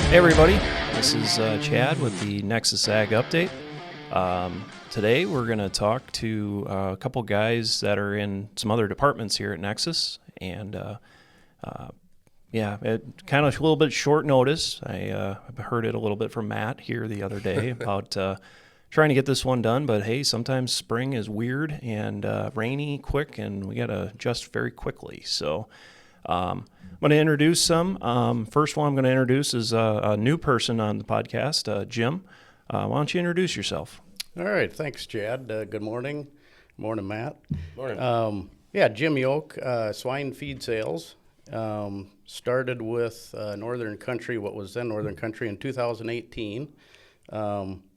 Hey everybody, this is Chad with the Nexus Ag Update. Today we're going to talk to a couple guys that are in some other departments here at Nexus, and it kind of a little bit short notice. I heard it a little bit from Matt here the other day about trying to get this one done, but hey, sometimes spring is weird and rainy quick, and we got to adjust very quickly. So I'm going to introduce some. First one I'm going to introduce is a new person on the podcast, Jim. Why don't you introduce yourself? All right. Thanks, Chad. Good morning. Morning, Matt. Morning. Jim Yoch, Swine feed sales. Started with Northern Country, what was then Northern Country, in 2018.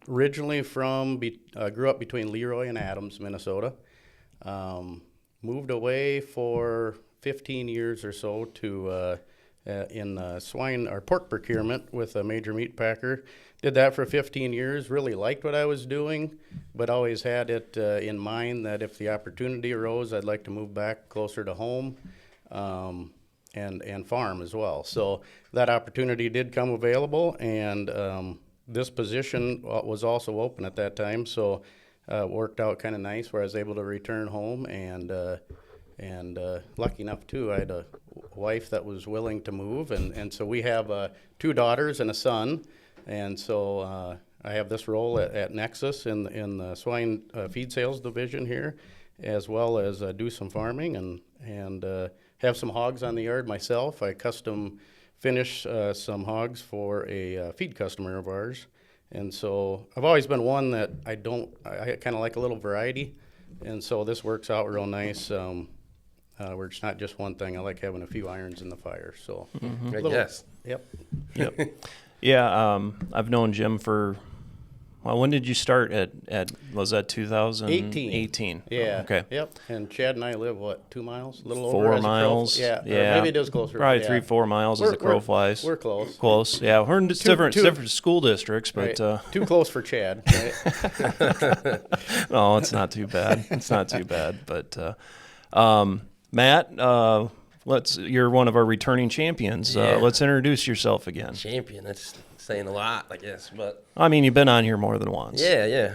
Originally grew up between Leroy and Adams, Minnesota. Moved away for 15 years or so to in swine or pork procurement with a major meat packer. Did that for 15 years, really liked what I was doing, but always had it in mind that if the opportunity arose, I'd like to move back closer to home and farm as well. So that opportunity did come available, and this position was also open at that time, so it worked out kind of nice where I was able to return home, and lucky enough too, I had a wife that was willing to move, and so we have 2 daughters and a son, and so I have this role at Nexus in the swine feed sales division here, as well as do some farming and have some hogs on the yard myself. I custom finish some hogs for a feed customer of ours, and so I've always been one that I kind of like a little variety, and so this works out real nice. Where it's not just one thing. I like having a few irons in the fire. So, Yes. Yep. Yeah, I've known Jim for, well, when did you start was that 2018? Yeah. Oh, okay. Yep. And Chad and I live, 2 miles? A little 4 over. miles. Yeah. Yeah. Maybe it is closer. Probably yeah. 3-4 miles as the crow flies. We're close. Close. Yeah, we're in different school districts, but Right. Too close for Chad. Right? no, it's not too bad. It's not too bad. But Matt, you're one of our returning champions. Yeah. Let's introduce yourself again. Champion. That's saying a lot, I guess. But I mean, you've been on here more than once. yeah.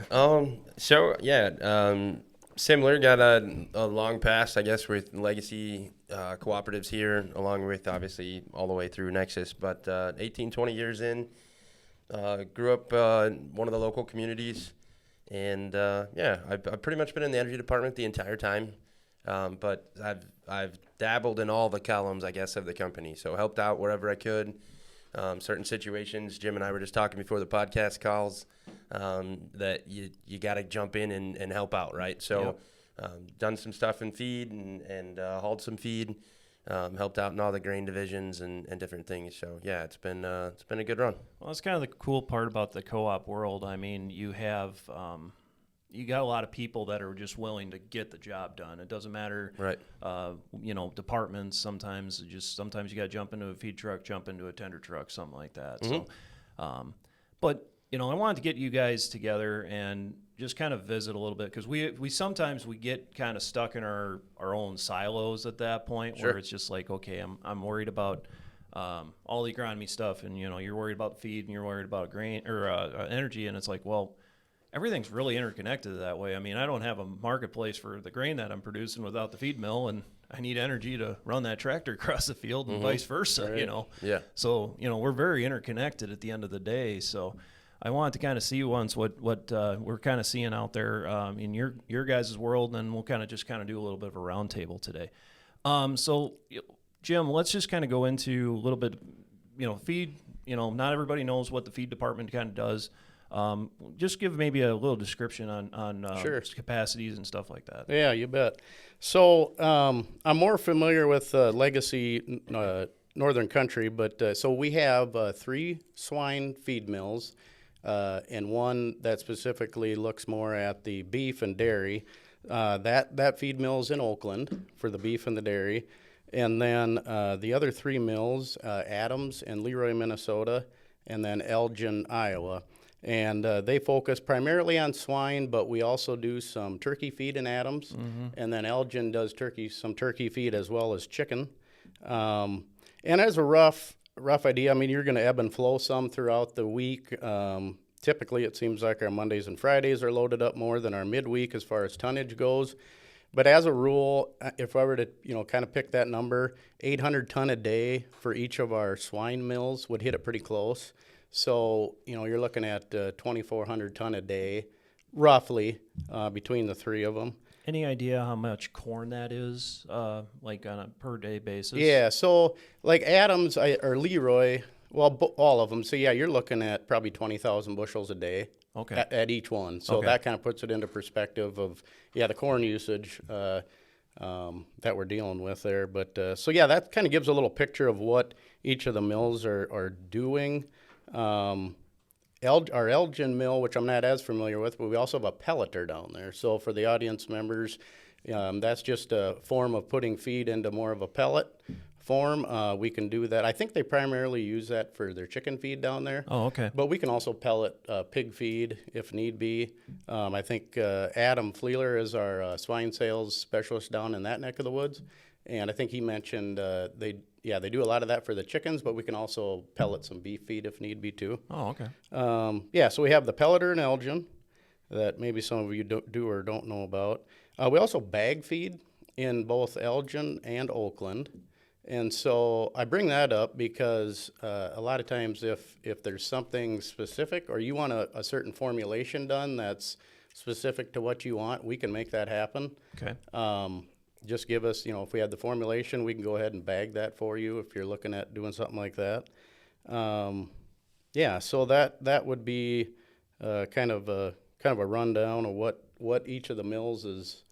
Similar. Got a long past, I guess, with legacy cooperatives here, along with obviously all the way through Nexus. But 18, 20 years in, grew up one of the local communities, and I've pretty much been in the energy department the entire time. But I've dabbled in all the columns, I guess, of the company. So helped out wherever I could. Certain situations, Jim and I were just talking before the podcast calls, that you got to jump in and help out, right? So done some stuff in feed and hauled some feed, helped out in all the grain divisions and different things. So yeah, it's been a good run. Well, that's kind of the cool part about the co-op world. I mean, you have you got a lot of people that are just willing to get the job done. It doesn't matter, Right. Departments. Sometimes you got to jump into a feed truck, jump into a tender truck, something like that. Mm-hmm. So, but I wanted to get you guys together and just kind of visit a little bit, because we sometimes we get kind of stuck in our own silos at that point. Sure. Where it's just like, okay, I'm worried about all the agronomy stuff, and you're worried about feed and you're worried about grain or energy, and it's like, well, everything's really interconnected that way. I mean, I don't have a marketplace for the grain that I'm producing without the feed mill, and I need energy to run that tractor across the field, and vice versa, Right. Yeah. So, we're very interconnected at the end of the day. So I wanted to kind of see once what we're kind of seeing out there in your guys' world, and we'll kind of do a little bit of a roundtable today. So, Jim, let's just kind of go into a little bit, feed. Not everybody knows what the feed department kind of does. Just give maybe a little description on Sure. capacities and stuff like that. Yeah, you bet. So I'm more familiar with legacy Northern Country, but so we have 3 swine feed mills, and one that specifically looks more at the beef and dairy. That feed mill is in Oakland for the beef and the dairy, and then the other 3 mills, Adams and Leroy, Minnesota, and then Elgin, Iowa. And they focus primarily on swine, but we also do some turkey feed in Adams. And then Elgin does some turkey feed as well as chicken. And as a rough rough idea. I mean, you're going to ebb and flow some throughout the week. Typically, it seems like our Mondays and Fridays are loaded up more than our midweek as far as tonnage goes. But as a rule, if I were to, kind of pick that number, 800 ton a day for each of our swine mills would hit it pretty close. So, you're looking at 2,400 ton a day, roughly, between the three of them. Any idea how much corn that is, like on a per day basis? Yeah, so like Adams or Leroy, well, all of them. So yeah, you're looking at probably 20,000 bushels a day. Okay. At each one. So Okay. that kind of puts it into perspective of the corn usage that we're dealing with there. But so yeah, that kind of gives a little picture of what each of the mills are doing. Our Elgin mill, which I'm not as familiar with, but we also have a pelleter down there. So for the audience members, that's just a form of putting feed into more of a pellet form. We can do that. I think they primarily use that for their chicken feed down there. Oh, okay. But we can also pellet pig feed if need be. I think Adam Fleeler is our swine sales specialist down in that neck of the woods. And I think he mentioned they do a lot of that for the chickens, but we can also pellet some beef feed if need be too. Oh, okay. So we have the pelleter in Elgin that maybe some of you do or don't know about. We also bag feed in both Elgin and Oakland. And so I bring that up because a lot of times if there's something specific or you want a certain formulation done that's specific to what you want, we can make that happen. Okay. Just give us, if we had the formulation, we can go ahead and bag that for you if you're looking at doing something like that. So that would be kind of a rundown of what each of the mills is.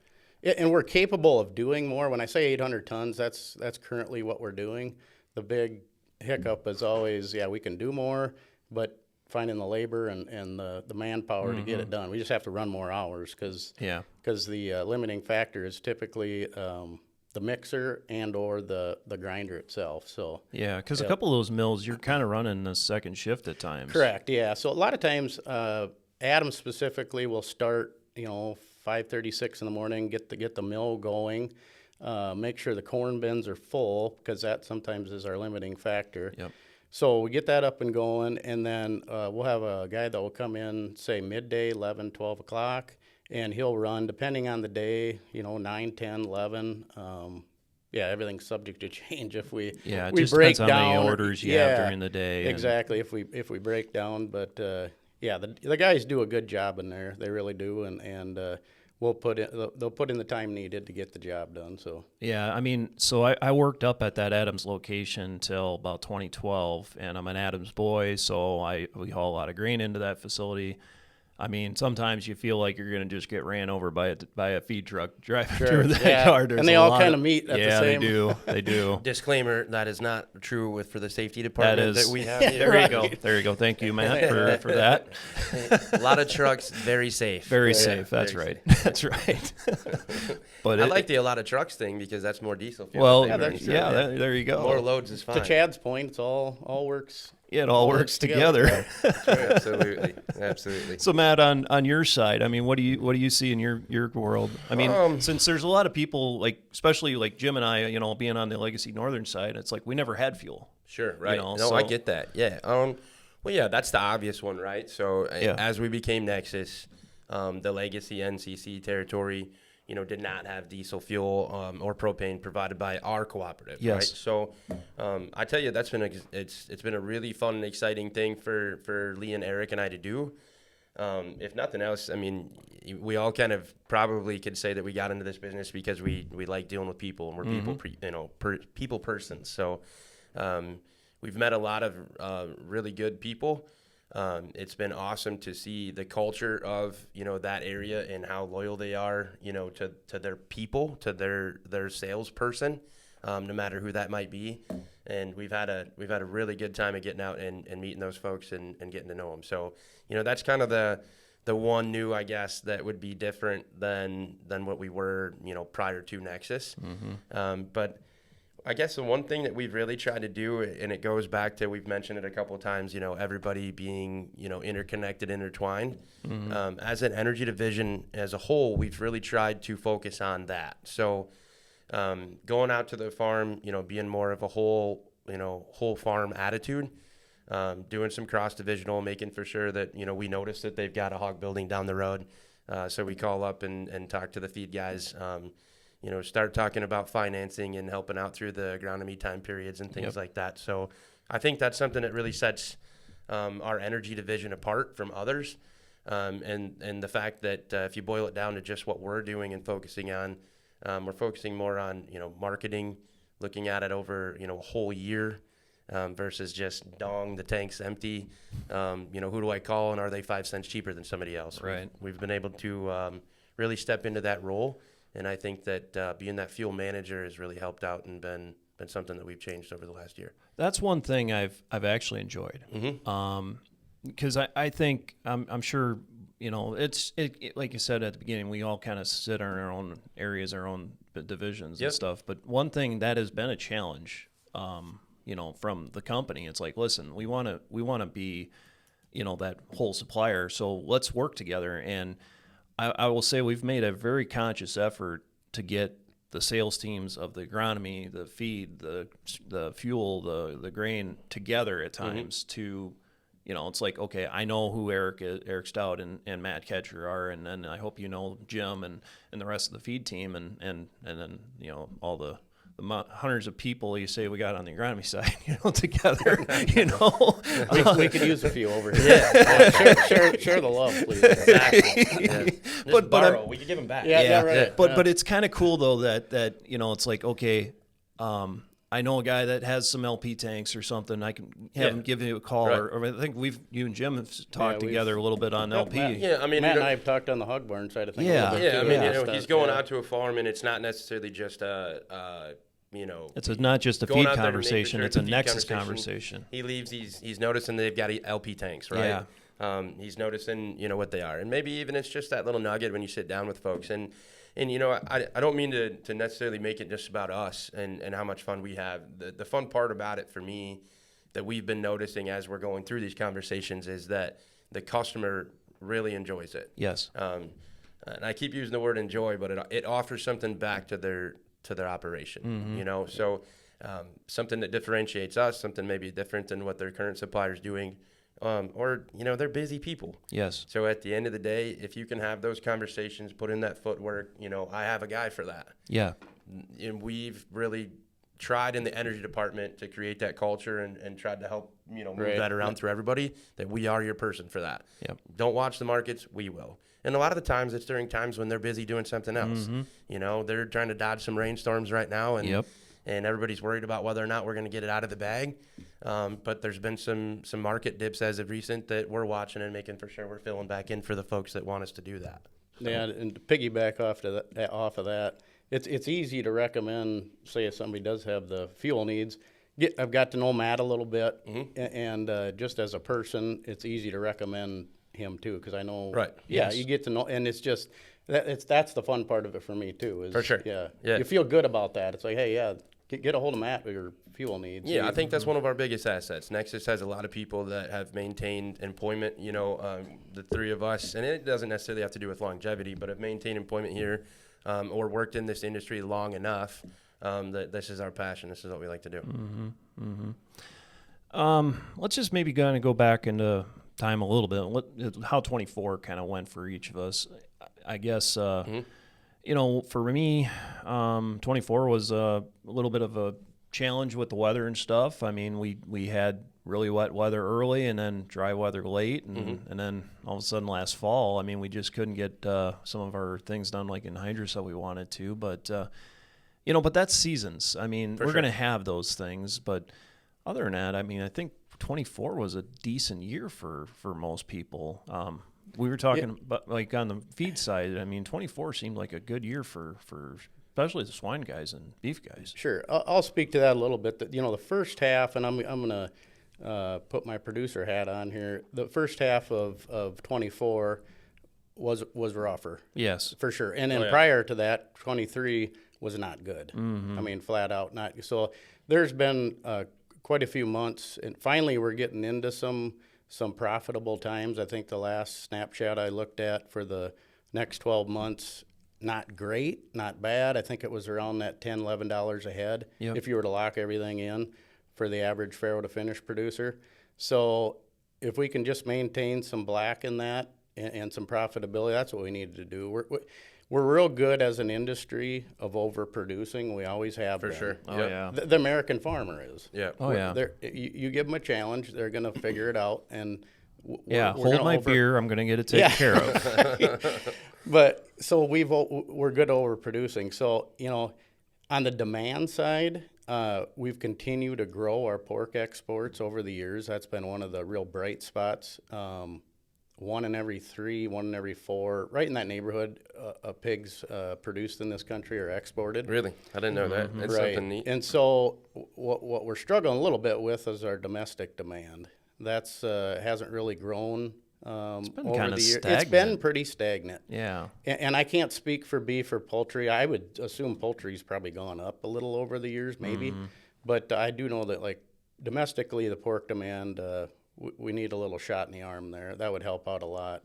And we're capable of doing more. When I say 800 tons, that's currently what we're doing. The big hiccup is always, we can do more, but finding the labor and the manpower to get it done. We just have to run more hours because the limiting factor is typically the mixer and or the grinder itself. So yeah, because a couple of those mills, you're kind of running the second shift at times. Correct. Yeah. So a lot of times, Adam specifically will start 5:36 in the morning, get the mill going, make sure the corn bins are full because that sometimes is our limiting factor. Yep. So we get that up and going, and then we'll have a guy that will come in, say, midday, 11, 12 o'clock, and he'll run, depending on the day, 9, 10, 11. Everything's subject to change if we it we just break depends down. how many orders you have during the day. Exactly, if we break down. But, the guys do a good job in there. They really do, and they'll put in the time needed to get the job done. So yeah, I mean, so I worked up at that Adams location till about 2012, and I'm an Adams boy, so we haul a lot of grain into that facility. I mean, sometimes you feel like you're going to just get ran over by a feed truck driving through that yard. And they all kind of meet at the same. Yeah, they do. Disclaimer: that is not true for the safety department that we have here. There you go. Thank you, Matt, for that. A lot of trucks, very safe. Very safe. That's right. That's right. But I like the a lot of trucks thing because that's more diesel fuel. Well, that's true. there you go. More loads is fine. To Chad's point, it's all works. Yeah, it all works together. Absolutely. So Matt, on your side, I mean, what do you see in your world? I mean, since there's a lot of people, like especially like Jim and I, being on the Legacy Northern side, it's like we never had fuel. Sure, right. I get that. Yeah. That's the obvious one, right? So as we became Nexus, the Legacy NCC territory, did not have diesel fuel or propane provided by our cooperative. Yes. Right? So I tell you, it's been a really fun and exciting thing for Lee and Eric and I to do. If nothing else, I mean, we all kind of probably could say that we got into this business because we like dealing with people and we're people persons. So we've met a lot of really good people. It's been awesome to see the culture of, that area and how loyal they are, to their people, to their salesperson, no matter who that might be. And we've had a really good time of getting out and meeting those folks and getting to know them. So, that's kind of the one new, I guess, that would be different than what we were, prior to Nexus. Mm-hmm. But I guess the one thing that we've really tried to do, and it goes back to, we've mentioned it a couple of times, everybody being, interconnected, intertwined. Mm-hmm. As an energy division as a whole, we've really tried to focus on that. So going out to the farm, being more of a whole, whole farm attitude. Doing some cross-divisional, making for sure that, we notice that they've got a hog building down the road. So we call up and talk to the feed guys, start talking about financing and helping out through the agronomy time periods and things like that. So I think that's something that really sets our energy division apart from others. And the fact that if you boil it down to just what we're doing and focusing on, we're focusing more on, marketing, looking at it over, a whole year. Versus just the tank's empty. Who do I call and are they 5 cents cheaper than somebody else? Right. We've been able to really step into that role, and I think that being that fuel manager has really helped out and been something that we've changed over the last year. That's one thing I've actually enjoyed. Because I think I'm sure it's like you said at the beginning, we all kind of sit in our own areas, our own divisions and stuff. But one thing that has been a challenge. From the company, it's like, listen, we want to be, that whole supplier. So let's work together. And I will say we've made a very conscious effort to get the sales teams of the agronomy, the feed, the fuel, the grain together at times to, it's like, okay, I know who Eric Stout and Matt Katcher are, and then I hope Jim and the rest of the feed team and then all the hundreds of people you say we got on the agronomy side, together, we could use a few over here. Share the love, please. Exactly. Just borrow. We could give them back. Right. But it's kind of cool though that it's like, okay, I know a guy that has some LP tanks or something. I can have him give you a call, or I think you and Jim have talked together a little bit on LP. Matt and I have talked on the hog barn side of things. He's going out to a farm, and it's not necessarily just it's not just a feed conversation; it's a Nexus conversation. He leaves; he's noticing they've got LP tanks, right? Yeah. He's noticing what they are, and maybe even it's just that little nugget when you sit down with folks. And I don't mean to necessarily make it just about us and how much fun we have. The fun part about it for me that we've been noticing as we're going through these conversations is that the customer really enjoys it. Yes. And I keep using the word enjoy, but it offers something back to their operation, so something that differentiates us, something maybe different than what their current supplier's doing, or they're busy people. Yes. So at the end of the day, if you can have those conversations, put in that footwork, I have a guy for that. Yeah. And we've really tried in the energy department to create that culture and tried to help move that around through everybody, that we are your person for that. Yep. Don't watch the markets, we will. And a lot of the times it's during times when they're busy doing something else. They're trying to dodge some rainstorms right now, and everybody's worried about whether or not we're going to get it out of the bag. But there's been some market dips as of recent that we're watching and making for sure we're filling back in for the folks that want us to do that. So. Yeah, and to piggyback off of that, it's easy to recommend, say if somebody does have the fuel needs. I've got to know Matt a little bit, and just as a person, it's easy to recommend him too, because I know. Right. Yeah, yes. you get to know, and it's just that's the fun part of it for me too. Is, for sure. Yeah. You feel good about that. It's like, hey, get a hold of Matt with your fuel needs. Yeah, I think that's one of our biggest assets. Nexus has a lot of people that have maintained employment. The three of us, and it doesn't necessarily have to do with longevity, but have maintained employment here, or worked in this industry long enough that this is our passion. This is what we like to do. Let's just maybe kind of go back into time a little bit. How 24 kind of went for each of us. I guess, for me, 24 was a little bit of a challenge with the weather and stuff. I mean, we had really wet weather early and then dry weather late. And then all of a sudden last fall, I mean, we just couldn't get some of our things done like in hydrous that we wanted to. But, but that's seasons. I mean, we're going to have those things. But other than that, I mean, I think 24 was a decent year for most people. We were talking about like on the feed side. I mean, 24 seemed like a good year for especially the swine guys and beef guys. Sure, I'll speak to that a little bit. The first half, and I'm gonna put my producer hat on here. The first half of 24 was rougher. Yes, for sure. And then prior to that, 23 was not good. I mean, flat out not. So there's been quite a few months, and finally we're getting into some profitable times. I think the last snapshot I looked at for the next 12 months, not great, not bad. I think it was around that $10, $11 a head if you were to lock everything in. for the average farrow to finish producer. So if we can just maintain some black in that and some profitability, that's what we need to do. We're real good as an industry of overproducing. We always have For been. sure. Oh, Yep. yeah. The American farmer is. Yeah. Oh, yeah. You give them a challenge, they're going to figure it out. And Yeah, we're hold gonna my beer. I'm going to get it taken care of. But so we're good at overproducing. So, on the demand side, we've continued to grow our pork exports over the years. That's been one of the real bright spots. 1 in every 3, 1 in every 4, right in that neighborhood, of pigs produced in this country are exported. Really? I didn't know that. That's Right. something neat. And so what we're struggling a little bit with is our domestic demand. That's hasn't really grown It's been over kind the of years. stagnant. It's been pretty stagnant. Yeah. And I can't speak for beef or poultry. I would assume poultry's probably gone up a little over the years, maybe. But I do know that, like, domestically, the pork demand, we need a little shot in the arm there. That would help out a lot.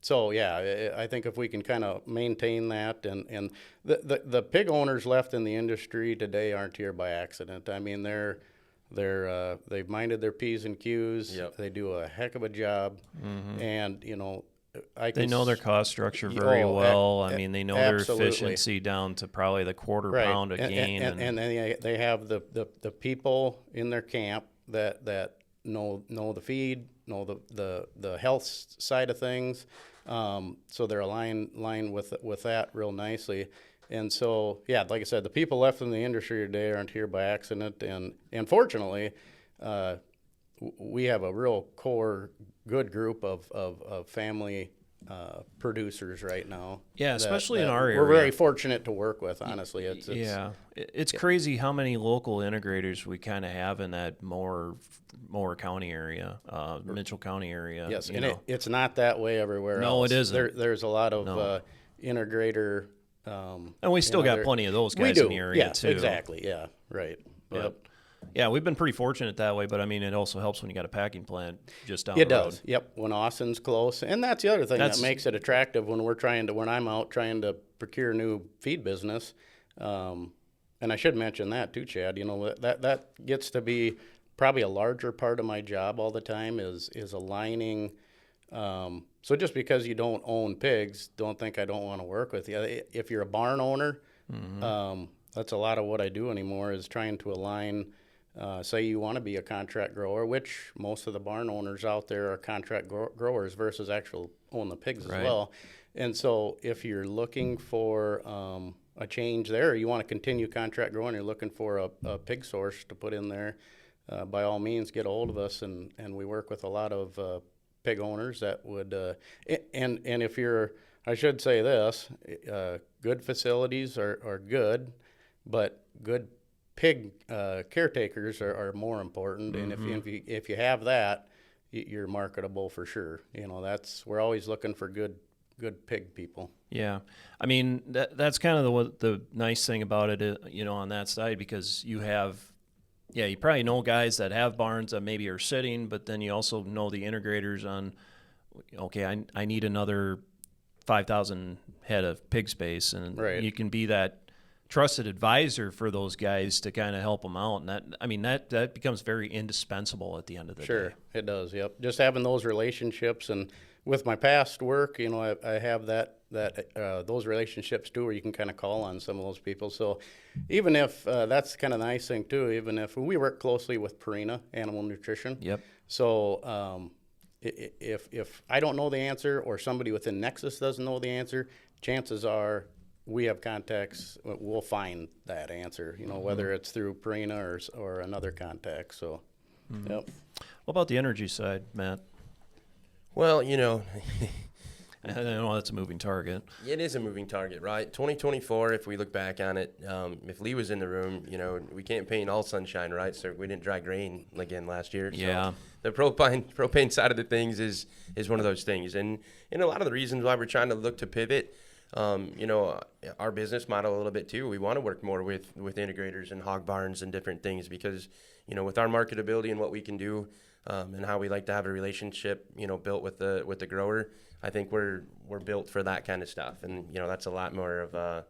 So, yeah, I think if we can kind of maintain that, and the pig owners left in the industry today aren't here by accident. I mean, they've minded their P's and Q's. Yep. They do a heck of a job. And, They know their cost structure very well. I mean, they know their absolutely. efficiency down to probably the quarter Right. pound a gain. And then they have the people in their camp that know the feed, know the health side of things. So they're aligned with that real nicely. And so, yeah, like I said, the people left in the industry today aren't here by accident. And fortunately, we have a real core good group of family producers right now. Yeah, especially in that our we're area. very fortunate to work with, honestly. It's crazy how many local integrators we kind of have in that Mower County area, Mitchell County area. Yes, you and know. it's not that way everywhere No, else. it isn't. There's a lot of No. integrator. And we still got plenty of those We guys do. in the area Yes, too. exactly. Yeah, right. But, Yep. yeah, we've been pretty fortunate that way, but I mean, it also helps when you got a packing plant just down It the road. does. Yep. When Austin's close, and that's the other thing that makes it attractive when I'm out trying to procure new feed business. And I should mention that too, Chad. That gets to be probably a larger part of my job all the time is aligning. So just because you don't own pigs, don't think I don't want to work with you. If you're a barn owner, that's a lot of what I do anymore is trying to align. Say you want to be a contract grower, which most of the barn owners out there are contract growers versus actual own the pigs as well. And so if you're looking for a change there, you want to continue contract growing, you're looking for a pig source to put in there, by all means, get a hold of us. And we work with a lot of pig owners that would, and if you're, I should say this, good facilities are good, but good pig caretakers are more important. And if you have that, you're marketable for sure. We're always looking for good pig people. Yeah, I mean that's kind of the nice thing about it, on that side, because you have, you probably know guys that have barns that maybe are sitting, but then you also know the integrators on, okay, I need another 5,000 head of pig space, and you can be that trusted advisor for those guys to kind of help them out, and that becomes very indispensable at the end of the day. Sure, it does. Yep, just having those relationships, and with my past work, I have those relationships too, where you can kind of call on some of those people. So even if that's kind of nice thing too, even if we work closely with Purina Animal Nutrition. Yep. So if I don't know the answer, or somebody within Nexus doesn't know the answer, chances are we have contacts. We'll find that answer. Whether it's through Purina or another contact. So, Yep. What about the energy side, Matt? Well, I know that's a moving target. it is a moving target, right? 2024, if we look back on it, if Lee was in the room, we can't paint all sunshine, right? So we didn't drag rain again last year. Yeah. So the propane side of the things is one of those things. And a lot of the reasons why we're trying to look to pivot, our business model a little bit too. We want to work more with integrators and hog barns and different things because, with our marketability and what we can do, and how we like to have a relationship, built with the grower, I think we're built for that kind of stuff. And, that's a lot more of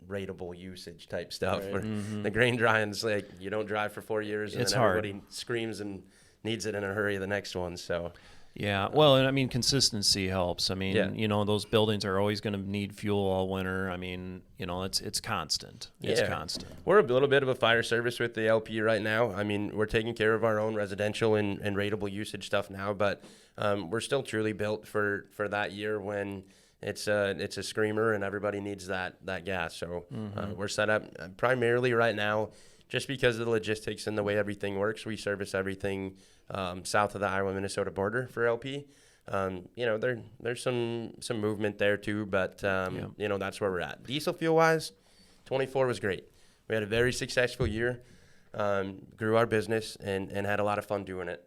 rateable usage type stuff. Right. Where the grain drying's like you don't drive for 4 years and It's then hard. everybody screams and needs it in a hurry the next one. So Yeah, well, and I mean, consistency helps. I mean, Yeah. you know, those buildings are always going to need fuel all winter. I mean, you know, it's constant. It's Yeah. constant. we're a little bit of a fire service with the LP right now. I mean, we're taking care of our own residential and rateable usage stuff now, but we're still truly built for that year when it's a screamer and everybody needs that gas. So we're set up primarily right now just because of the logistics and the way everything works. We service everything south of the Iowa-Minnesota border for LP. You know, there's some movement there too, but you know, that's where we're at. Diesel fuel wise, 24 was great. We had a very successful year, grew our business and had a lot of fun doing it.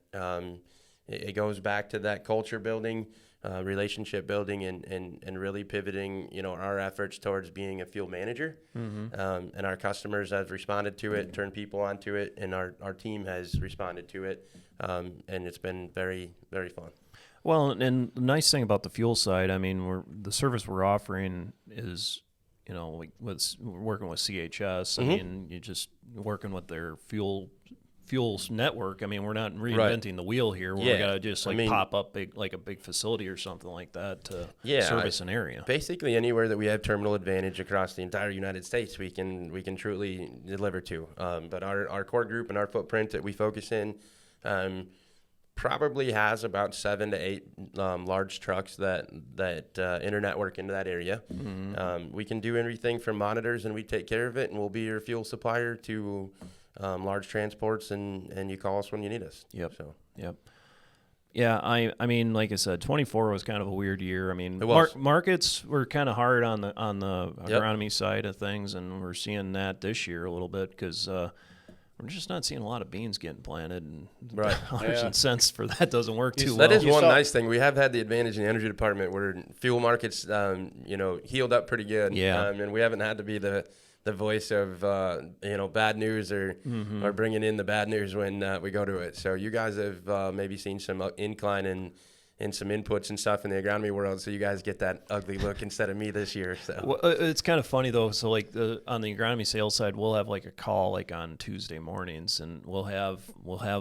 It goes back to that culture building, relationship building, and really pivoting, you know, our efforts towards being a fuel manager. And our customers have responded to it, turned people onto it, and our team has responded to it. And it's been very, very fun. Well, and the nice thing about the fuel side, I mean, the service we're offering is, you know, like we're working with CHS. I mean, you're just working with their fuels network. I mean, we're not reinventing the wheel here. We're gonna just pop up a big facility or something like that to service an area. Basically, anywhere that we have terminal advantage across the entire United States, we can truly deliver to. But our core group and our footprint that we focus in probably has about 7 to 8 large trucks that internetwork into that area. We can do everything from monitors, and we take care of it, and we'll be your fuel supplier to large transports, and you call us when you need us. Yep. So. Yep. Yeah, I mean, like I said, 24 was kind of a weird year. I mean, It was. Markets were kind of hard on the agronomy side of things, and we're seeing that this year a little bit because we're just not seeing a lot of beans getting planted, and dollars and cents for that doesn't work too well. That is one nice thing. We have had the advantage in the energy department where fuel markets, you know, healed up pretty good. Yeah. And we haven't had to be the voice of, you know, bad news or bringing in the bad news when we go to it. So you guys have maybe seen some incline in some inputs and stuff in the agronomy world, so you guys get that ugly look instead of me this year. So well, it's kind of funny though. So like on the agronomy sales side, we'll have like a call like on Tuesday mornings, and we'll have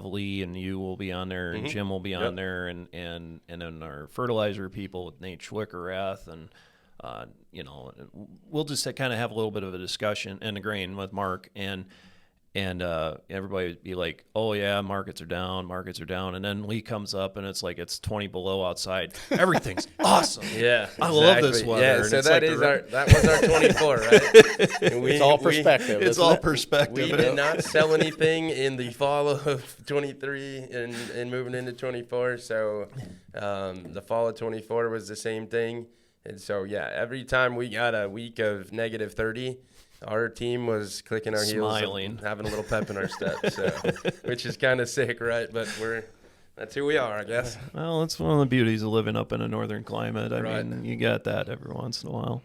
Lee and you will be on there, and Jim will be on there, and then our fertilizer people with Nate Schwickerath, and you know, we'll just kind of have a little bit of a discussion, and the grain with Mark, and everybody would be like, oh yeah, markets are down, and then Lee comes up and it's like it's 20 below outside, everything's awesome. Yeah, I love this weather. Yeah, and so it's that was our 24, right? It's all perspective. It's all perspective. We did not sell anything in the fall of 23 and moving into 24. So the fall of 24 was the same thing. And so, yeah, every time we got a week of negative 30, our team was clicking our heels, smiling, and having a little pep in our step, so, which is kind of sick, right? But that's who we are, I guess. Well, it's one of the beauties of living up in a northern climate. I Right. mean, you got that every once in a while.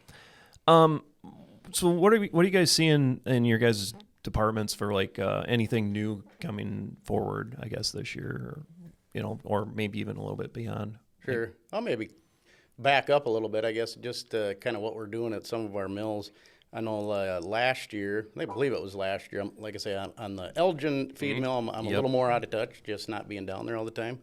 So what are you guys seeing in your guys' departments for like anything new coming forward, I guess, this year, or, you know, or maybe even a little bit beyond? Sure. I'll maybe back up a little bit, I guess, just kind of what we're doing at some of our mills. I know last year, I believe it was last year, like I say, on the Elgin feed mill, I'm a little more out of touch, just not being down there all the time.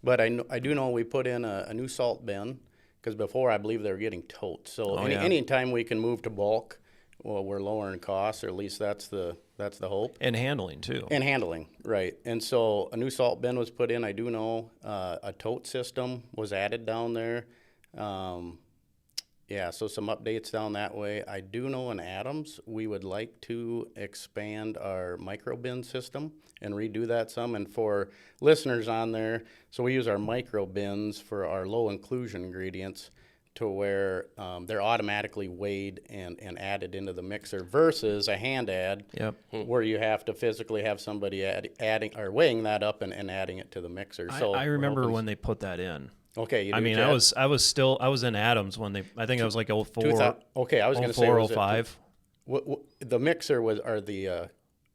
But I do know we put in a new salt bin, because before I believe they were getting totes. So any time we can move to bulk, well, we're lowering costs, or at least that's the hope. And handling too. And handling, right. And so a new salt bin was put in. I do know a tote system was added down there. Yeah, so some updates down that way. I do know in Adams, we would like to expand our micro bin system and redo that some. And for listeners on there, so we use our micro bins for our low inclusion ingredients to where they're automatically weighed and added into the mixer versus a hand add where you have to physically have somebody adding or weighing that up and adding it to the mixer. So I remember when they put that in. Okay, you do, I mean, Chad? I was in Adams when I think I was like 04. Okay, I was going to say 04, 05. the mixer was, or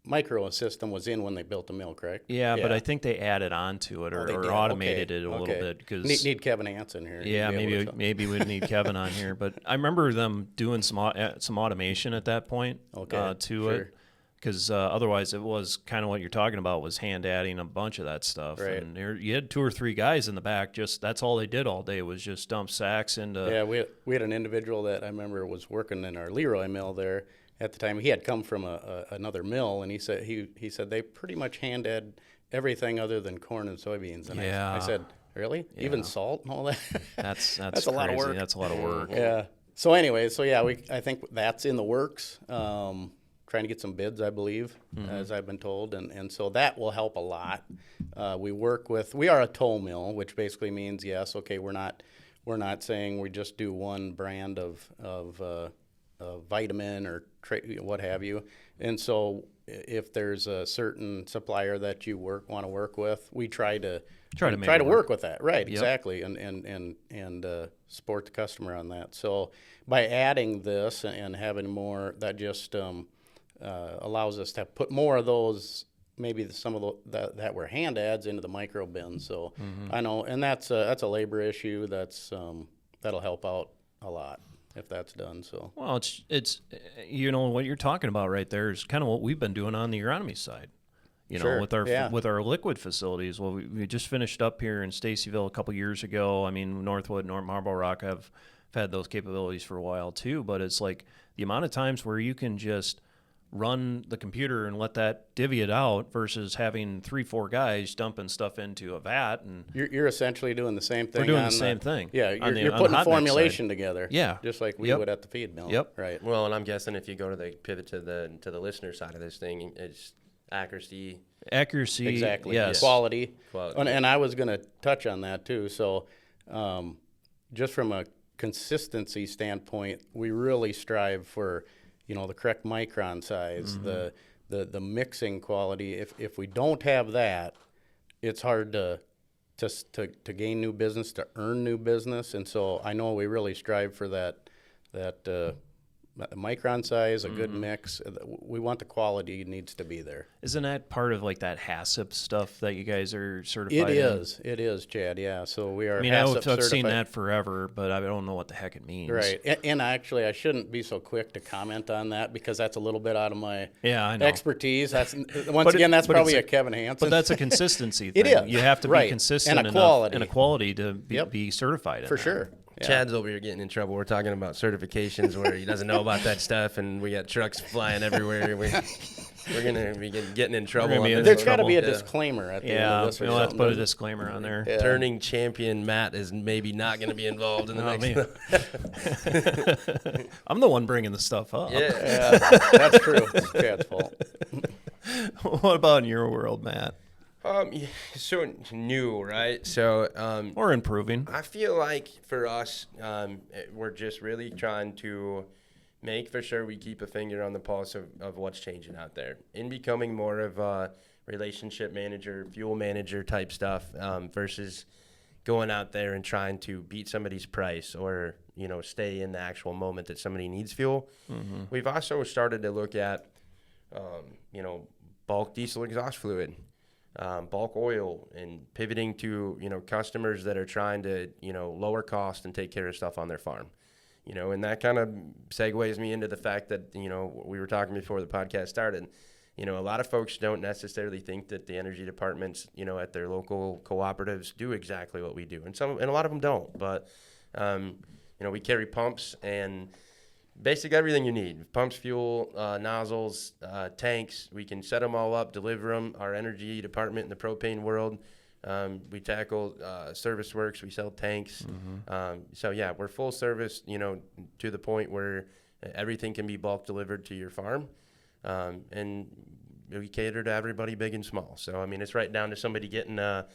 micro system was in when they built the mill, correct? Yeah, but I think they added on to it or automated it a little bit because need Kevin Ants in here. Yeah, maybe we'd need Kevin on here. But I remember them doing some automation at that point to it, because otherwise it was kind of what you're talking about was hand adding a bunch of that stuff. Right. And you had 2 or 3 guys in the back. Just that's all they did all day was just dump sacks into. Yeah, we had an individual that I remember was working in our Leroy mill there. At the time, he had come from another mill, and he said they pretty much hand add everything other than corn and soybeans. And I said, really? Yeah. Even salt and all that? That's a lot of work. That's a lot of work. Yeah. So anyway, I think that's in the works. Trying to get some bids, I believe, as I've been told, and so that will help a lot. We are a toll mill, which basically means we're not saying we just do one brand of vitamin or what have you. And so if there's a certain supplier that you want to work with, we try to work with that. Right, yep. Exactly. And support the customer on that. So by adding this and having more, that just allows us to put more of those, maybe some of that were hand adds into the micro bins. So I know, and that's a labor issue that'll help out a lot if that's done. So well, it's what you're talking about right there is kind of what we've been doing on the agronomy side. With our liquid facilities. Well, we just finished up here in Stacyville a couple years ago. I mean, Northwood, Marble Rock have had those capabilities for a while too. But it's like the amount of times where you can just run the computer and let that divvy it out versus having 3-4 guys dumping stuff into a vat. And you're essentially doing the same thing. We're doing the same thing. Yeah, you're putting a formulation together. Yeah, just like we would at the feed mill. Yep. Right. Well, and I'm guessing if you go to the pivot to the listener side of this thing, it's accuracy. Exactly. Yes. Quality. And I was going to touch on that too. So, just from a consistency standpoint, we really strive for the correct micron size, the mixing quality. If we don't have that, it's hard to gain new business, to earn new business. And so I know we really strive for that micron size, a good mix. We want the quality needs to be there. Isn't that part of like that HACCP stuff that you guys are certified It is, Chad. Yeah. So we are. I mean, I've seen that forever, but I don't know what the heck it means. Right. And actually, I shouldn't be so quick to comment on that because that's a little bit out of my expertise. That's that's probably a Kevin Hansen. But that's a consistency thing. It is. You have to be consistent and a quality to be certified in for that. sure. Yeah. Chad's over here getting in trouble. We're talking about certifications where he doesn't know about that stuff, and we got trucks flying everywhere. We're going to be getting in trouble. There's got to be a disclaimer at the end of this. We'll have to put a disclaimer on there. Yeah. Turning champion Matt is maybe not going to be involved in the next. I'm the one bringing the stuff up. Yeah, that's true. It's Chad's fault. What about in your world, Matt? So new, right? So or improving. I feel like for us, we're just really trying to make for sure we keep a finger on the pulse of what's changing out there, in becoming more of a relationship manager, fuel manager type stuff, versus going out there and trying to beat somebody's price or stay in the actual moment that somebody needs fuel. Mm-hmm. We've also started to look at bulk diesel exhaust fluid. Bulk oil, and pivoting to customers that are trying to lower cost and take care of stuff on their farm, and that kind of segues me into the fact that we were talking before the podcast started. A lot of folks don't necessarily think that the energy departments at their local cooperatives do exactly what we do, and a lot of them don't. But we carry pumps and basically everything you need: pumps, fuel, nozzles, tanks. We can set them all up, deliver them. Our energy department in the propane world, we tackle service works. We sell tanks. Mm-hmm. We're full service, to the point where everything can be bulk delivered to your farm. And we cater to everybody, big and small. So, I mean, it's right down to somebody getting a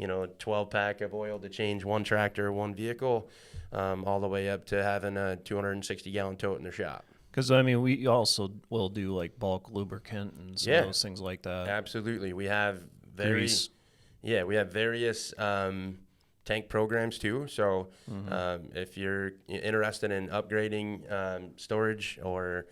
12-pack of oil to change one tractor, one vehicle, all the way up to having a 260-gallon tote in their shop. Because, I mean, we also will do, like, bulk lubricant and some of those things like that. Absolutely. We have various tank programs, too. So if you're interested in upgrading storage or,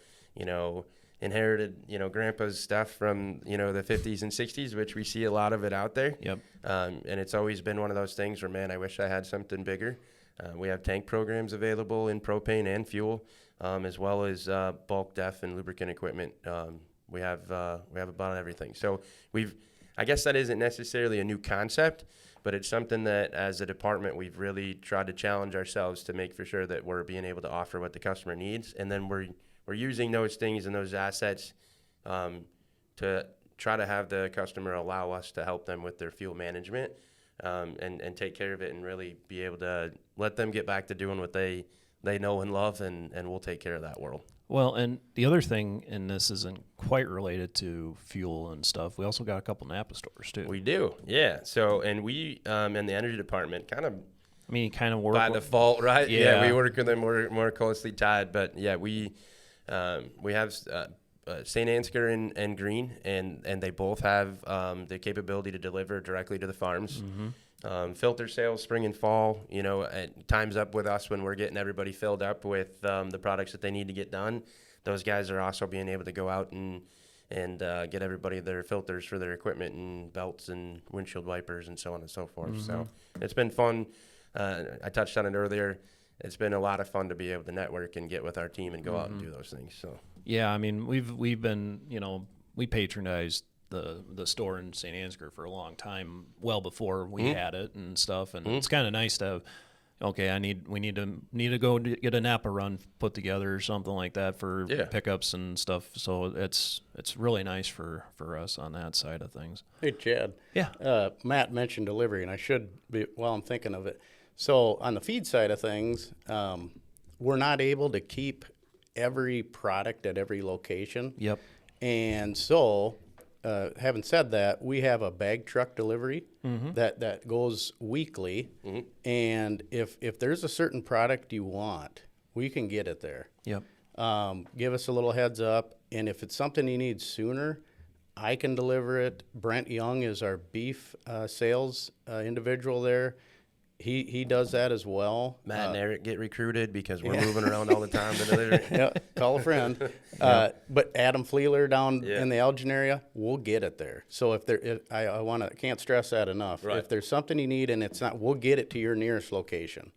inherited, grandpa's stuff from, the 50s and 60s, which we see a lot of it out there. Yep. And it's always been one of those things where, man, I wish I had something bigger. We have tank programs available in propane and fuel, as well as bulk def and lubricant equipment. We have about everything. So I guess that isn't necessarily a new concept, but it's something that as a department we've really tried to challenge ourselves to make for sure that we're being able to offer what the customer needs, and then we're using those things and those assets to try to have the customer allow us to help them with their fuel management, and take care of it and really be able to let them get back to doing what they know and love, and we'll take care of that world. Well, and the other thing, and this isn't quite related to fuel and stuff, we also got a couple Napa stores too. We do, yeah. So, and we in the energy department kind of work by default, right? Yeah. We work with them more closely tied, but yeah, we have St. Ansgar and Green, and they both have the capability to deliver directly to the farms. Filter sales spring and fall, it times up with us when we're getting everybody filled up with the products that they need to get done. Those guys are also being able to go out and get everybody their filters for their equipment and belts and windshield wipers and so on and so forth. So it's been fun. I touched on it earlier. It's been a lot of fun to be able to network and get with our team and go out and do those things. So yeah, I mean we've been we patronized the store in St. Ansgar for a long time, well before we had it and stuff, and it's kind of nice to have, we need to go get a Napa run put together or something like that for pickups and stuff. So it's really nice for us on that side of things. Hey, Chad. Yeah. Matt mentioned delivery, and I should be while I'm thinking of it. So on the feed side of things, we're not able to keep every product at every location. Yep. And so, having said that, we have a bag truck delivery that goes weekly. And if there's a certain product you want, we can get it there. Yep. Give us a little heads up. And if it's something you need sooner, I can deliver it. Brent Young is our beef sales individual there. He does that as well. Matt and Eric get recruited because we're moving around all the time to deliver. Yeah, call a friend. But Adam Fleeler down in the Elgin area, we'll get it there. So I can't stress that enough. Right. If there's something you need and it's not, we'll get it to your nearest location.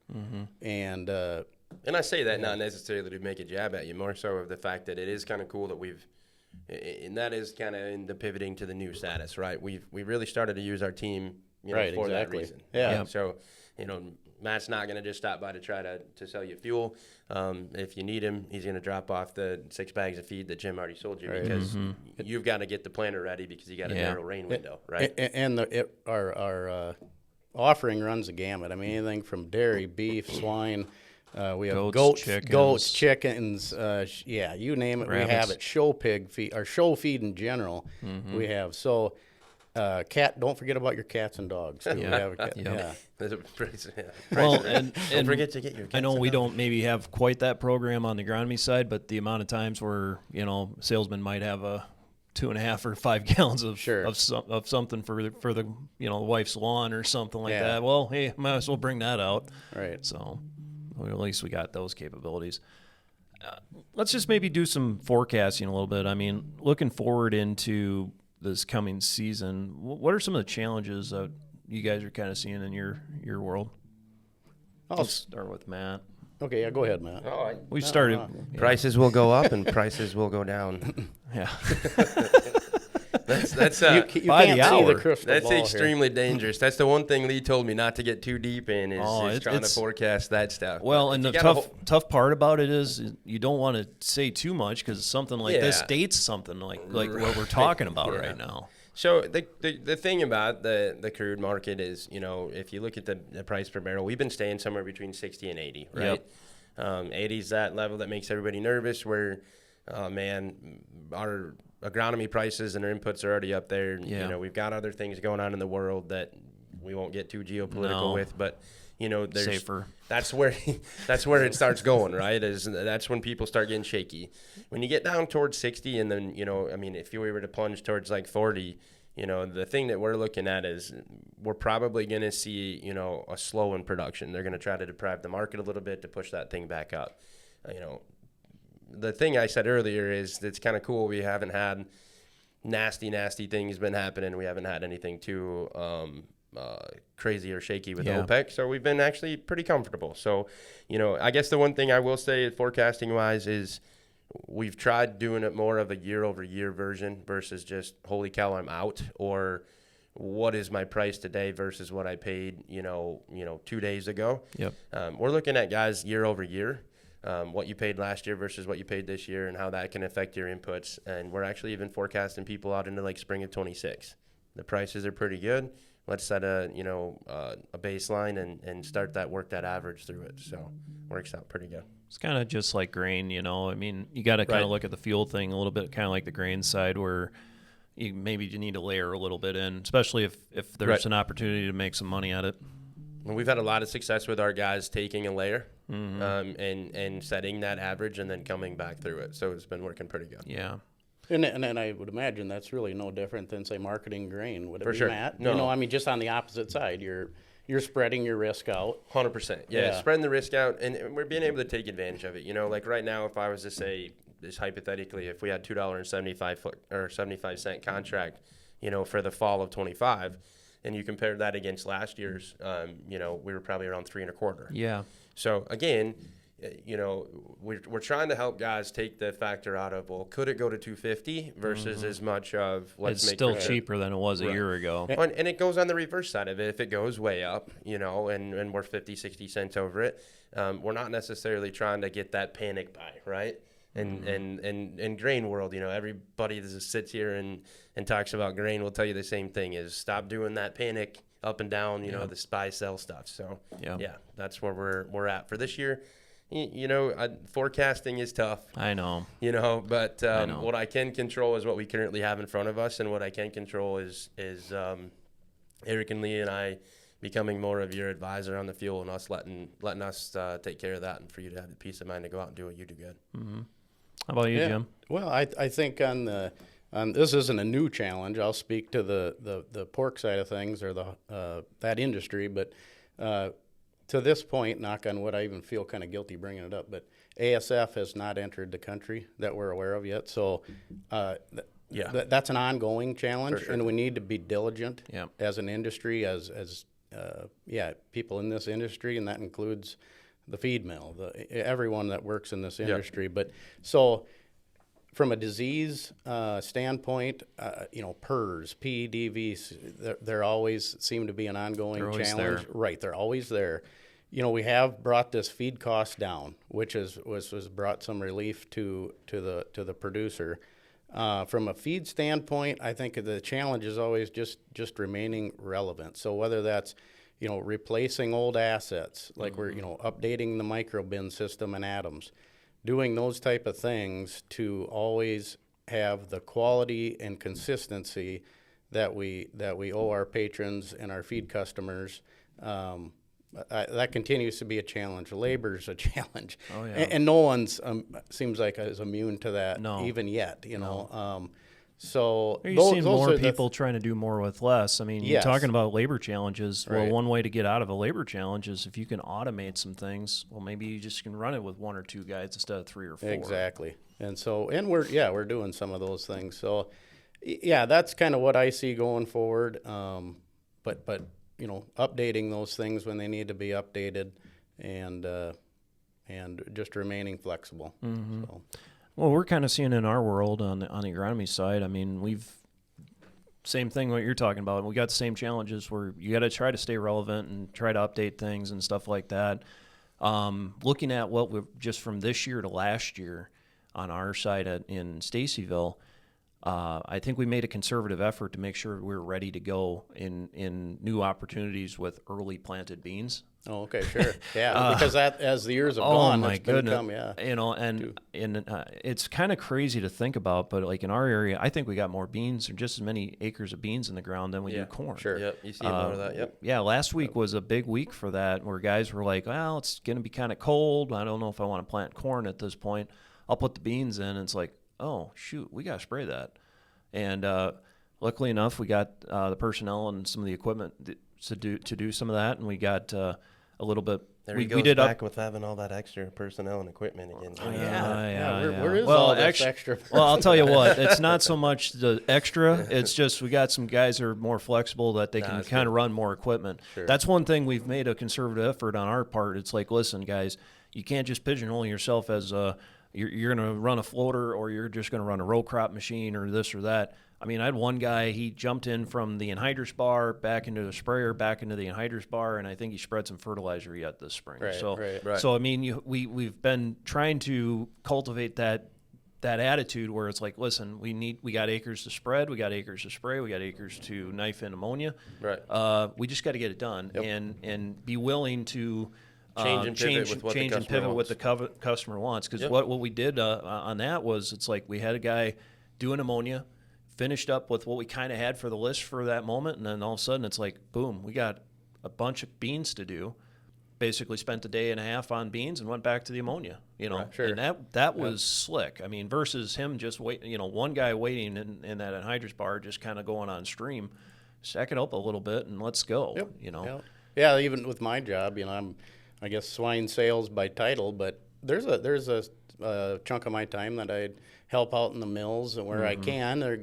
And I say that not necessarily to make a jab at you, more so of the fact that it is kind of cool that and that is kind of in the pivoting to the new status, right? We really started to use our team, for that reason. Yeah. So, Matt's not going to just stop by to try to sell you fuel. If you need him, he's going to drop off the 6 bags of feed that Jim already sold you because you've got to get the planter ready because you got a narrow rain window, right? And our offering runs the gamut. I mean, anything from dairy, beef, swine. We have goats, chickens, you name it. Rabbits. We have it. Show pig feed, or show feed in general. We have cat. Don't forget about your cats and dogs. We have a cat. Yeah. Well, and don't forget to get your cats. I know and we dogs. don't maybe have quite that program on the agronomy side, but the amount of times where salesman might have a 2.5 or 5 gallons of something for the wife's lawn or something like that. Well, hey, might as well bring that out. Right. So, well, at least we got those capabilities. Let's just maybe do some forecasting a little bit. I mean, looking forward into this coming season, what are some of the challenges that you guys are kind of seeing in your world? I'll start with Matt. Okay, go ahead, Matt. All right. We started. Prices will go up and prices will go down. Yeah. That's You by can't the see hour. the crystal That's ball here. extremely dangerous. That's the one thing Lee told me not to get too deep in is trying to forecast that stuff. Well, But and you the gotta tough part about it is you don't want to say too much because something like this Yeah. dates something like what we're talking about right now. So the thing about the crude market is, if you look at the price per barrel, we've been staying somewhere between 60 and 80, right? 80 is that level that makes everybody nervous where, our agronomy prices and our inputs are already up there. Yeah. We've got other things going on in the world that we won't get too geopolitical with, but there's Safer. That's where it starts going, right? That's when people start getting shaky. When you get down towards 60 and then, if you were to plunge towards like 40, the thing that we're looking at is we're probably going to see, a slow in production. They're going to try to deprive the market a little bit to push that thing back up. the thing I said earlier is it's kind of cool. We haven't had nasty things been happening. We haven't had anything too crazy or shaky with OPEC. So we've been actually pretty comfortable. So, I guess the one thing I will say forecasting wise is we've tried doing it more of a year over year version versus just, holy cow, I'm out, or what is my price today versus what I paid, 2 days ago. Yep. We're looking at guys year over year, what you paid last year versus what you paid this year and how that can affect your inputs. And we're actually even forecasting people out into like spring of 26. The prices are pretty good. Let's set a baseline and start work that average through it. So works out pretty good. It's kind of just like grain, I mean, you got to kind of look at the fuel thing a little bit, kind of like the grain side, where you need to layer a little bit in, especially if there's an opportunity to make some money at it. And we've had a lot of success with our guys taking a layer and setting that average and then coming back through it. So it's been working pretty good. Yeah. And I would imagine that's really no different than, say, marketing grain. Would it For be, sure. Matt? No. I mean, just on the opposite side, you're spreading your risk out. 100%. Yeah, spreading the risk out, and we're being able to take advantage of it. Like right now, if I was to say, just hypothetically, if we had $2.75 contract, for the fall of 25, and you compare that against last year's, we were probably around 3.25. Yeah. So again, we're trying to help guys take the factor out of, well, could it go to 250 versus as much of let's it's make still sure. cheaper than it was a year ago. And it goes on the reverse side of it. If it goes way up, and we're 50, 60 cents over it, we're not necessarily trying to get that panic buy, right? And in grain world, everybody that sits here and talks about grain will tell you the same thing: is stop doing that panic up and down, the buy sell stuff. So yeah, that's where we're at for this year. Forecasting is tough. I know. But what I can control is what we currently have in front of us, and what I can control is Eric and Lee and I becoming more of your advisor on the fuel, and us letting us take care of that, and for you to have the peace of mind to go out and do what you do good. Mm-hmm. How about you, Jim? Well, I think on this isn't a new challenge. I'll speak to the pork side of things, or that industry, but to this point, knock on wood, I even feel kind of guilty bringing it up, but ASF has not entered the country that we're aware of yet. So that's an ongoing challenge, and we need to be diligent as an industry, as people in this industry, and that includes the feed mill, everyone that works in this industry. But so from a disease standpoint, PRRS, PEDVs, they're always seem to be an ongoing challenge. There. Right, they're always there. We have brought this feed cost down, which was brought some relief to the producer. From a feed standpoint, I think the challenge is always just remaining relevant. So whether that's replacing old assets, like we're updating the micro bin system in Adams, doing those type of things to always have the quality and consistency that we owe our patrons and our feed customers. That continues to be a challenge. Labor's a challenge. Oh, yeah. And no one's seems like is immune to that even yet. So you're seeing more people trying to do more with less. I mean, you're talking about labor challenges. Well, one way to get out of a labor challenge is if you can automate some things. Well, maybe you just can run it with 1 or 2 guys instead of 3 or 4. Exactly. And so, we're doing some of those things. So, that's kind of what I see going forward. But updating those things when they need to be updated, and just remaining flexible. Mm-hmm. So. Well, we're kind of seeing in our world on the agronomy side. I mean, same thing what you're talking about. We got the same challenges where you got to try to stay relevant and try to update things and stuff like that. Looking at what we're just from this year to last year on our side in Stacyville, I think we made a conservative effort to make sure we're ready to go in new opportunities with early planted beans. Oh, okay, sure. Yeah, because that as the years have gone, my it's been goodness. It's kind of crazy to think about, but like in our area, I think we got more beans or just as many acres of beans in the ground than we do corn. Sure. Yep, you see more of that. Yep. Yeah, last week was a big week for that, where guys were like, well, it's going to be kind of cold. I don't know if I want to plant corn at this point. I'll put the beans in. And it's like, oh, shoot, we got to spray that. And luckily enough, we got the personnel and some of the equipment to do some of that, and we got a little bit. There we he goes did back with having all that extra personnel and equipment again. Where is all this extra? Well, I'll tell you what, it's not so much the extra. It's just we got some guys that are more flexible that they can kind of run more equipment. Sure. That's one thing we've made a conservative effort on our part. It's like, listen, guys, you can't just pigeonhole yourself as you're going to run a floater or you're just going to run a row crop machine or this or that. I mean, I had one guy, he jumped in from the anhydrous bar back into the sprayer, back into the anhydrous bar, and I think he spread some fertilizer yet this spring. Right. So I mean, we've been trying to cultivate that attitude where it's like, listen, we got acres to spread, we got acres to spray, we got acres to knife in ammonia. Right. We just got to get it done and be willing to change and pivot with what the customer wants. Because what we did on that was, it's like we had a guy doing ammonia, finished up with what we kind of had for the list for that moment, and then all of a sudden it's like, boom, we got a bunch of beans to do. Basically spent a day and a half on beans and went back to the ammonia, Right, sure. And that was slick. I mean, versus him just one guy waiting in that anhydrous bar just kind of going on stream. Stack it up a little bit and let's go. Yep. Yeah, even with my job, I'm, I guess, swine sales by title, but there's a chunk of my time that I'd help out in the mills and where I can, or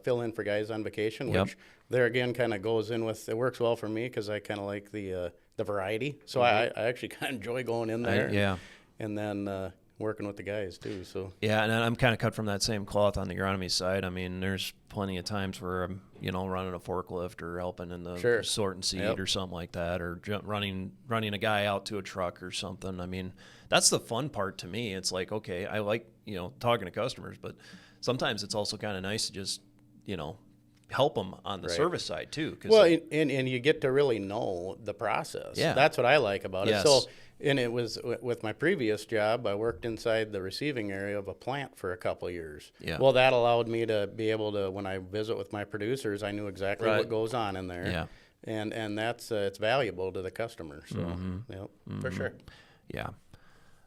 fill in for guys on vacation, which there again kind of goes in with, it works well for me because I kind of like the variety. So I actually kind of enjoy going in there. And then working with the guys too. So yeah, and I'm kind of cut from that same cloth on the agronomy side. I mean, there's plenty of times where I'm running a forklift or helping in the sort and seed or something like that, or running a guy out to a truck or something. I mean, that's the fun part to me. It's like, okay, I like talking to customers, but sometimes it's also kind of nice to just help them on the service side too. Well, and you get to really know the process. Yeah, that's what I like about it. So, and it was with my previous job, I worked inside the receiving area of a plant for a couple of years. Yeah. Well, that allowed me to be able to, when I visit with my producers, I knew exactly what goes on in there. Yeah. And that's it's valuable to the customer. So, for sure. Yeah.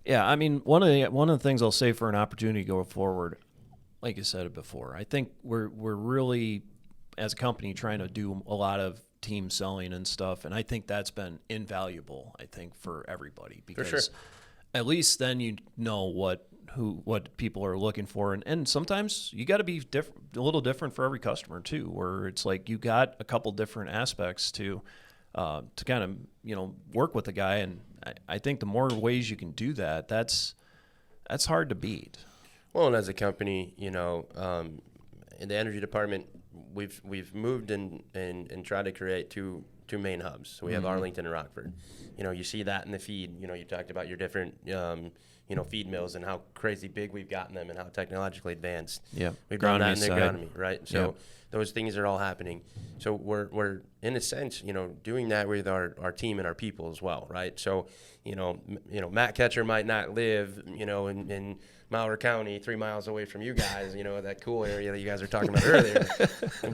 Yeah, I mean, one of the things I'll say for an opportunity to go forward, like you said it before, I think we're really, as a company, trying to do a lot of team selling and stuff, and I think that's been invaluable, I think, for everybody, because at least then you know what people are looking for, and sometimes you got to be a little different for every customer too, where it's like you got a couple different aspects to kind of work with the guy, and I think the more ways you can do that, that's hard to beat. Well, and as a company, in the energy department, we've moved and tried to create two main hubs. So we have Arlington and Rockford. You see that in the feed. You talked about your different feed mills and how crazy big we've gotten them and how technologically advanced. Yeah, we've done that in the agronomy, right? So those things are all happening. So we're in a sense, doing that with our team and our people as well, right? So Matt Katcher might not live, in Malheur County, 3 miles away from you guys, that cool area that you guys were talking about earlier.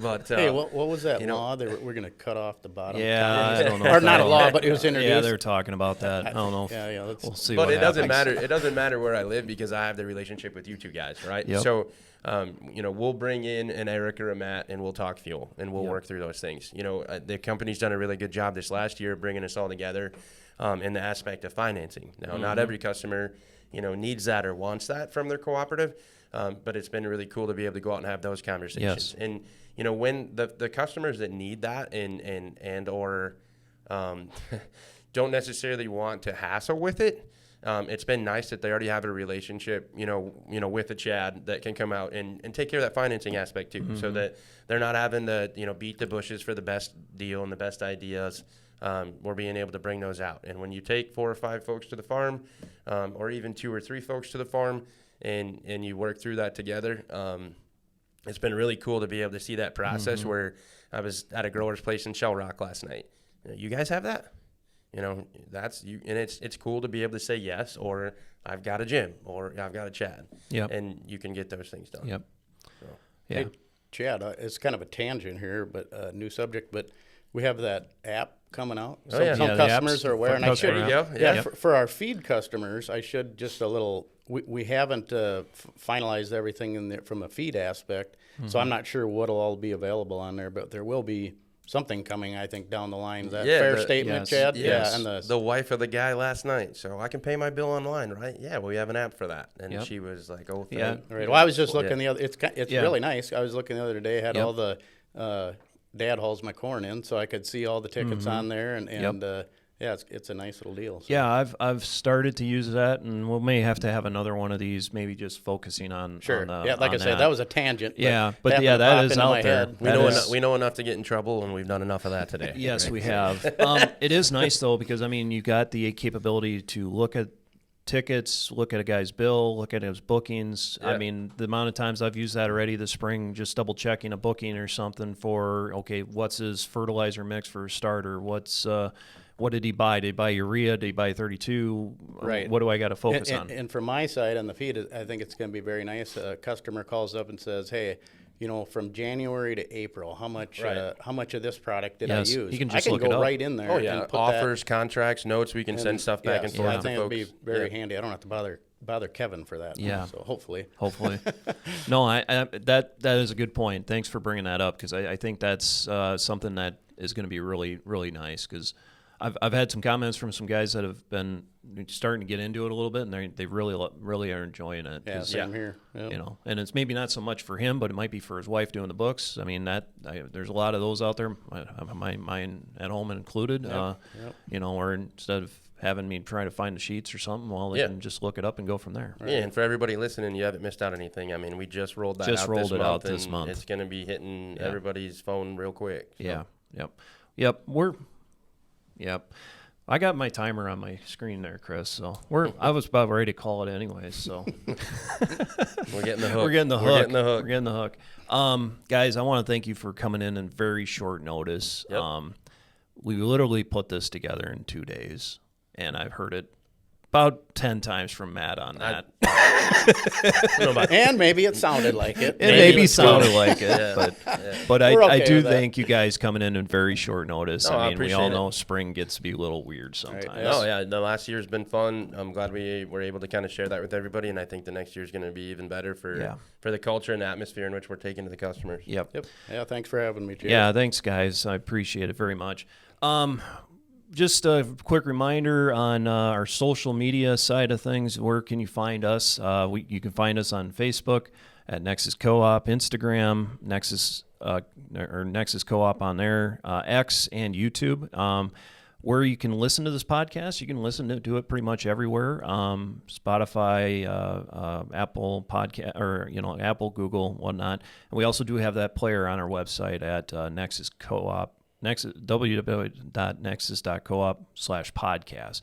But hey, what was that law? We're going to cut off the bottom. Yeah, I don't know. Or not a law, but it was introduced. Yeah, they're talking about that. I don't know. We'll see. But it doesn't matter. It doesn't matter where I live because I have the relationship with you two guys, right? Yep. So, we'll bring in an Eric or a Matt and we'll talk fuel and we'll work through those things. The company's done a really good job this last year bringing us all together in the aspect of financing. Now, not every customer needs that or wants that from their cooperative, but it's been really cool to be able to go out and have those conversations. Yes. And when the customers that need that and or don't necessarily want to hassle with it, it's been nice that they already have a relationship, with a Chad that can come out and take care of that financing aspect too, so that they're not having to beat the bushes for the best deal and the best ideas. We're being able to bring those out. And when you take 4 or 5 folks to the farm, or even 2 or 3 folks to the farm, and you work through that together, it's been really cool to be able to see that process. Where I was at a grower's place in Shell Rock last night. You guys have that? That's you, and it's cool to be able to say yes, or I've got a Jim, or I've got a Chad. Yep. And you can get those things done. Yep. So. Yeah. Hey, Chad, it's kind of a tangent here, but new subject, but we have that app coming out. Some customers are aware, and I should. For our feed customers, I should just a little. We haven't finalized everything in there from a feed aspect, so I'm not sure what'll all be available on there, but there will be something coming, I think, down the line. Is that Yeah, fair the- statement, yes, Chad? yes. Yeah, and the wife of the guy last night, so I can pay my bill online, right? Yeah, well, we have an app for that. And Yep. she was like, oh, Yeah. thank right. Well, I was just looking Yeah. the other. It's Yeah. really nice. I was looking the other day. Had Yep. all the dad hauls my corn in, so I could see all the tickets on there, and yeah, it's a nice little deal. So. Yeah, I've started to use that, and we may have to have another one of these, maybe just focusing on Sure. on the, Yeah, like on I said, that was a tangent. Yeah, but happened yeah, to that pop is into out my there. head. We That know is- we know enough to get in trouble, and we've done enough of that today. Yes, right? we have. It is nice though, because I mean, you got the capability to look at tickets, look at a guy's bill, look at his bookings. I Yeah. mean, the amount of times I've used that already this spring, just double checking a booking or something for, okay, what's his fertilizer mix for a starter? What did he buy? Did he buy urea? Did he buy 32? Right. What do I got to focus on? And from my side on the feed, I think it's going to be very nice. A customer calls up and says, "Hey, from January to April, how much of this product did Yes, I use?" you can just I look can it go up. right in there. Oh, yeah. and put Offers, contracts, notes. We can that, send stuff back and so forth I to think folks. it'd be very Yeah. handy. I don't have to bother Kevin for that. Yeah. So hopefully. Hopefully. No, that is a good point. Thanks for bringing that up, because I think that's something that is going to be really, really nice, because I've had some comments from some guys that have been starting to get into it a little bit, and they really are enjoying it. Yeah, 'cause, same here. Yep. And it's maybe not so much for him, but it might be for his wife doing the books. I mean, there's a lot of those out there, mine at home included. Or instead of having me try to find the sheets or something, well, they Yeah. can just look it up and go from there. Yeah, and for everybody listening, you haven't missed out anything. I mean, we just rolled that Just out rolled this it month, out this and month. It's going to be hitting Yeah. everybody's phone real quick. So. Yeah. Yep. Yep. I got my timer on my screen there, Chris. So I was about ready to call it anyways. So We're getting the hook. We're getting the hook. hook. Guys, I want to thank you for coming in very short notice. Yep. We literally put this together in 2 days, and I've heard it about 10 times from Matt on that. And maybe it sounded like it. It maybe sounded like it, Yeah. but We're I okay do with that. thank you guys coming in very short notice. No, I I mean, we appreciate all it. know spring gets to be a little weird sometimes. Yes. Oh, yeah. The last year's been fun. I'm glad we were able to kind of share that with everybody, and I think the next year's going to be even better for the culture and atmosphere in which we're taking to the customers. Yep. Yeah, thanks for having me, Jay. Yeah, thanks, guys. I appreciate it very much. Just a quick reminder on our social media side of things. Where can you find us? You can find us on Facebook at Nexus Co-op, Instagram, Nexus Co-op on there, X, and YouTube. Where you can listen to this podcast, you can listen to it pretty much everywhere. Spotify, Apple Podcast, or Apple, Google, whatnot. And we also do have that player on our website at Nexus Co-op. www.nexus.coop/podcast.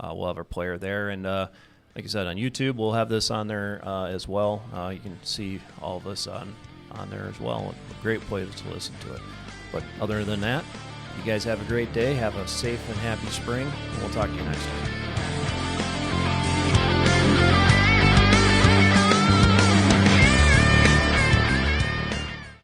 We'll have our player there, and like I said, on YouTube, we'll have this on there as well. You can see all of us on there as well. A great place to listen to it. But other than that, you guys have a great day. Have a safe and happy spring, and we'll talk to you next time.